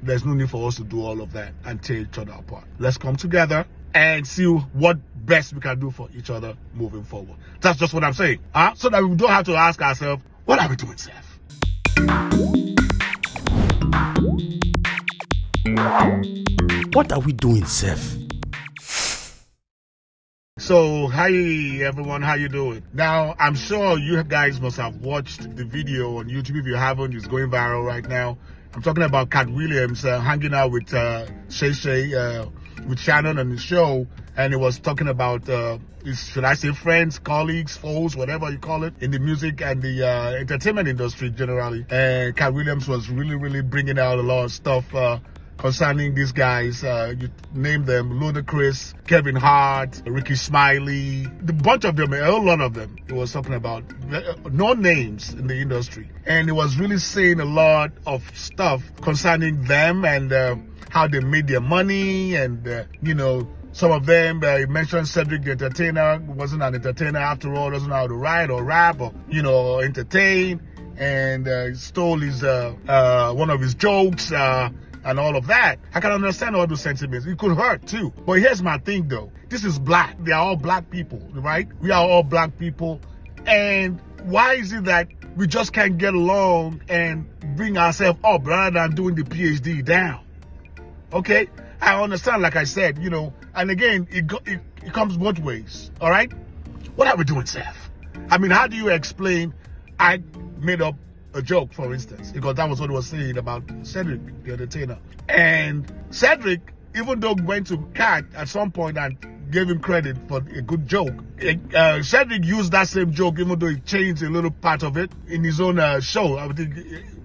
there's no need for us to do all of that and tear each other apart. Let's come together and see what best we can do for each other moving forward. That's just what I'm saying. So that we don't have to ask ourselves, what are we doing, Seth? What are we doing, Seth? So, hi everyone, how you doing? Now, I'm sure you guys must have watched the video on YouTube. If you haven't, it's going viral right now. I'm talking about Kart Williams hanging out with Shay, with Shannon on the show, and he was talking about should I say friends, colleagues, foes, whatever you call it, in the music and the entertainment industry generally. And Kart Williams was really bringing out a lot of stuff concerning these guys. You name them: Ludacris, Kevin Hart, Ricky Smiley, the bunch of them, a whole lot of them. He was talking about no names in the industry, and he was really saying a lot of stuff concerning them and how they made their money, and some of them, he mentioned Cedric the Entertainer, wasn't an entertainer after all, doesn't know how to write or rap or, entertain, and stole his, one of his jokes, and all of that. I can understand all those sentiments. It could hurt too. But here's my thing though. This is black. They are all black people, right? We are all black people. And why is it that we just can't get along and bring ourselves up rather than doing the PhD down? Okay? I understand, like I said, and again, it comes both ways, all right? What are we doing, Seth? I mean, how do you explain I made up a joke, for instance, because that was what he was saying about Cedric, the Entertainer. And Cedric, even though went to Kart at some point and gave him credit for a good joke, Cedric used that same joke, even though he changed a little part of it in his own show, I think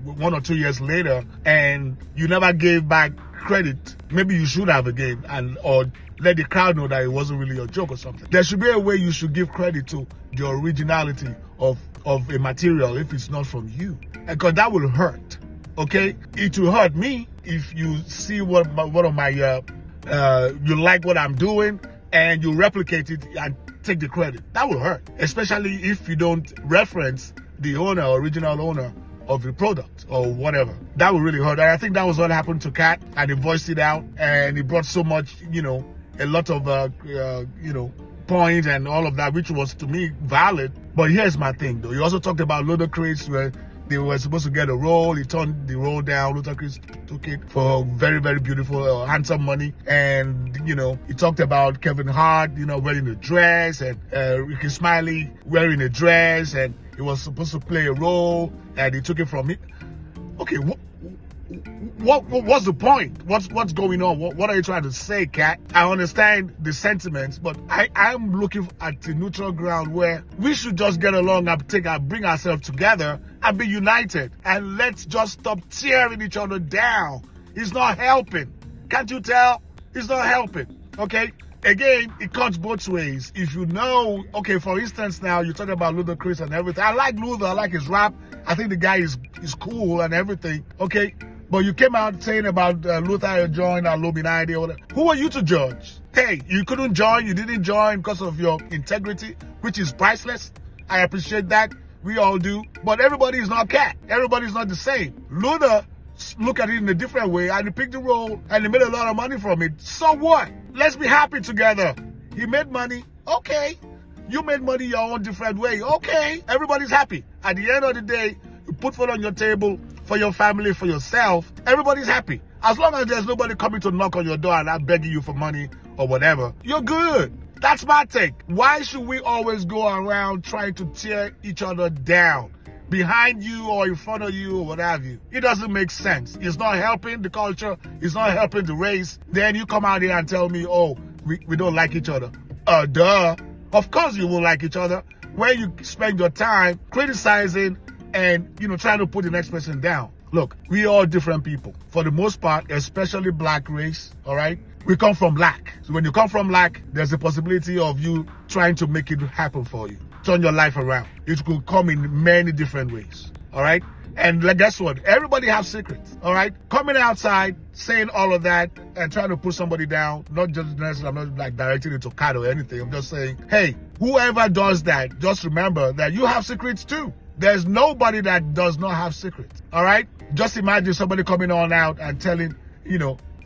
1 or 2 years later, and you never gave back credit. Maybe you should have again, or let the crowd know that it wasn't really a joke or something. There should be a way you should give credit to the originality of a material if it's not from you, because that will hurt. Okay, it will hurt me if you see one of my you like what I'm doing and you replicate it and take the credit. That will hurt, especially if you don't reference the original owner of the product or whatever. That would really hurt. And I think that was what happened to Kart, and he voiced it out, and he brought so much, a lot of, points and all of that, which was to me valid. But here's my thing though. He also talked about Ludacris, where they were supposed to get a role. He turned the role down. Ludacris took it for very beautiful, handsome money. And, he talked about Kevin Hart, wearing a dress, and Ricky Smiley wearing a dress, and he was supposed to play a role, and he took it from him. Okay, what's the point? What's going on? What are you trying to say, Kat? I understand the sentiments, but I'm looking at the neutral ground where we should just get along and bring ourselves together and be united, and let's just stop tearing each other down. It's not helping. Can't you tell? It's not helping. Okay? Again, it cuts both ways. If okay, for instance, now you talk about Ludacris and everything. I like Luther. I like his rap. I think the guy is cool and everything. Okay? But you came out saying about Luther joined Illuminati or whatever. Who are you to judge? Hey, you couldn't join. You didn't join because of your integrity, which is priceless. I appreciate that. We all do. But everybody is not Cat. Everybody's not the same. Luther look at it in a different way, and he picked the role, and he made a lot of money from it. So what? Let's be happy together. He made money. Okay. You made money your own different way. Okay. Everybody's happy. At the end of the day, you put food on your table for your family, for yourself. Everybody's happy. As long as there's nobody coming to knock on your door and not begging you for money or whatever, you're good. That's my take. Why should we always go around trying to tear each other down? Behind you or in front of you or what have you. It doesn't make sense. It's not helping the culture. It's not helping the race. Then you come out here and tell me, oh, we don't like each other. Duh. Of course you will like each other. When you spend your time criticizing and, trying to put the next person down. Look, we are all different people. For the most part, especially black race, all right? We come from lack. So when you come from lack, there's a possibility of you trying to make it happen for you. Turn your life around. It could come in many different ways, all right? And guess what? Everybody has secrets, all right? Coming outside, saying all of that, and trying to put somebody down, not just necessarily, I'm not directing it to Cat or anything. I'm just saying, hey, whoever does that, just remember that you have secrets too. There's nobody that does not have secrets, all right? Just imagine somebody coming on out and telling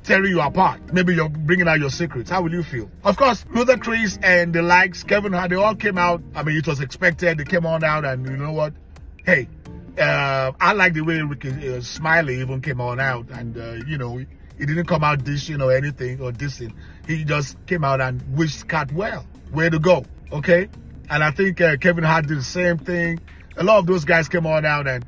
tearing you apart. Maybe you're bringing out your secrets. How will you feel? Of course, Luther Chris and the likes, Kevin Hart, they all came out. I mean, it was expected. They came on out, and you know what? Hey, I like the way Ricky Smiley even came on out, and he didn't come out dishing or anything or dissing. He just came out and wished Kart well. Way to go, okay? And I think Kevin Hart did the same thing. A lot of those guys came on out and,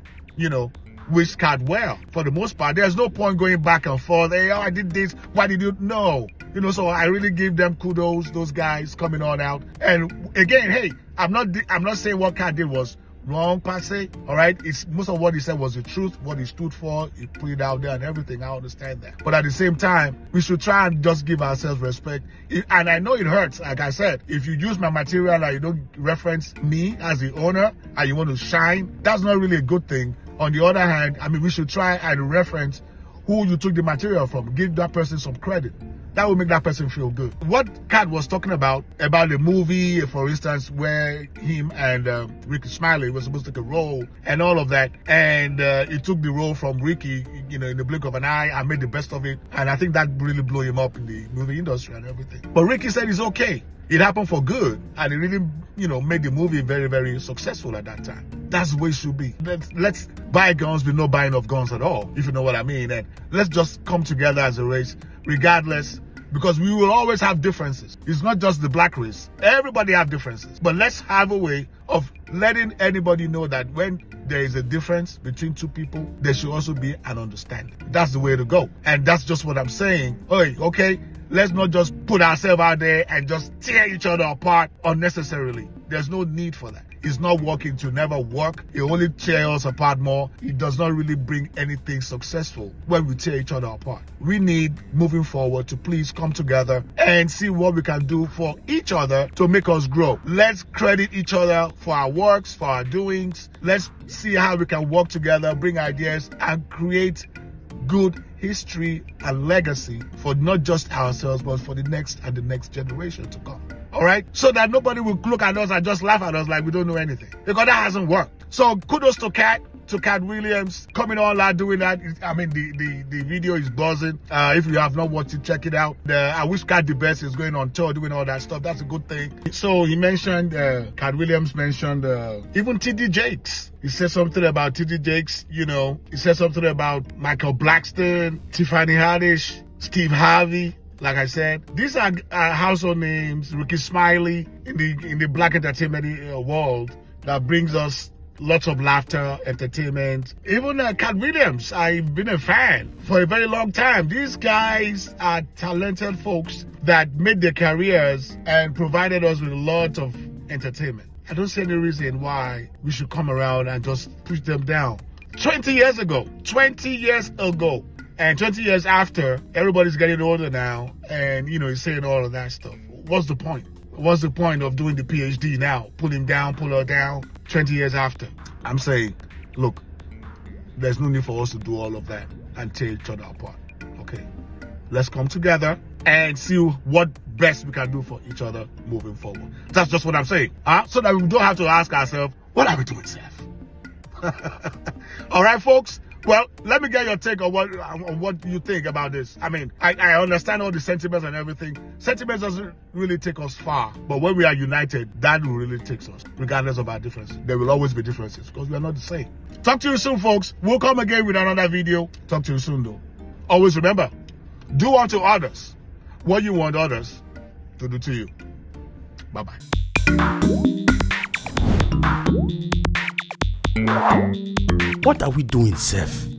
wished Kart well. For the most part, there's no point going back and forth. Hey, I did this. Why did you? No. So I really give them kudos, those guys coming on out. And again, hey, I'm not saying what Kart did was wrong per se, all right? It's most of what he said was the truth, what he stood for, he put it out there and everything. I understand that. But at the same time, we should try and just give ourselves respect. And I know it hurts, like I said. If you use my material and you don't reference me as the owner and you want to shine, that's not really a good thing. On the other hand, I mean, we should try and reference who you took the material from. Give that person some credit. That will make that person feel good. What Kart was talking about the movie, for instance, where him and Ricky Smiley was supposed to take a role and all of that. And he took the role from Ricky, in the blink of an eye and made the best of it. And I think that really blew him up in the movie industry and everything. But Ricky said it's okay. It happened for good. And it really, made the movie very, very successful at that time. That's the way it should be. Let's buy guns with no buying of guns at all, if you know what I mean. And let's just come together as a race, regardless, because we will always have differences. It's not just the black race. Everybody have differences. But let's have a way of letting anybody know that when there is a difference between two people, there should also be an understanding. That's the way to go. And that's just what I'm saying. Okay, let's not just put ourselves out there and just tear each other apart unnecessarily. There's no need for that. It's not working to never work. It only tears us apart more. It does not really bring anything successful when we tear each other apart. We need, moving forward, to please come together and see what we can do for each other to make us grow. Let's credit each other for our works, for our doings. Let's see how we can work together, bring ideas, and create good history and legacy for not just ourselves, but for the next and the next generation to come. All right? So that nobody will look at us and just laugh at us like we don't know anything. Because that hasn't worked. So kudos to Kart Williams coming on out doing that. I mean, the video is buzzing. If you have not watched it, check it out. I wish Kart the best is going on tour, doing all that stuff. That's a good thing. So he mentioned, Kart Williams mentioned even TD Jakes. He said something about TD Jakes, He said something about Michael Blackston, Tiffany Haddish, Steve Harvey. Like I said, these are household names. Ricky Smiley in the black entertainment world that brings us lots of laughter, entertainment. Even Kart Williams, I've been a fan for a very long time. These guys are talented folks that made their careers and provided us with a lot of entertainment. I don't see any reason why we should come around and just push them down. 20 years ago, and 20 years after, everybody's getting older now, and he's saying all of that stuff. What's the point? What's the point of doing the PhD now? Pull him down, pull her down, 20 years after. I'm saying, look, there's no need for us to do all of that and tear each other apart. Okay? Let's come together and see what best we can do for each other moving forward. That's just what I'm saying. So that we don't have to ask ourselves, what are we doing, Seth? All right, folks? Well, let me get your take on what you think about this. I mean, I understand all the sentiments and everything. Sentiments doesn't really take us far. But when we are united, that will really take us, regardless of our differences. There will always be differences because we are not the same. Talk to you soon, folks. We'll come again with another video. Talk to you soon, though. Always remember, do unto others what you want others to do to you. Bye-bye. What are we doing, Seth?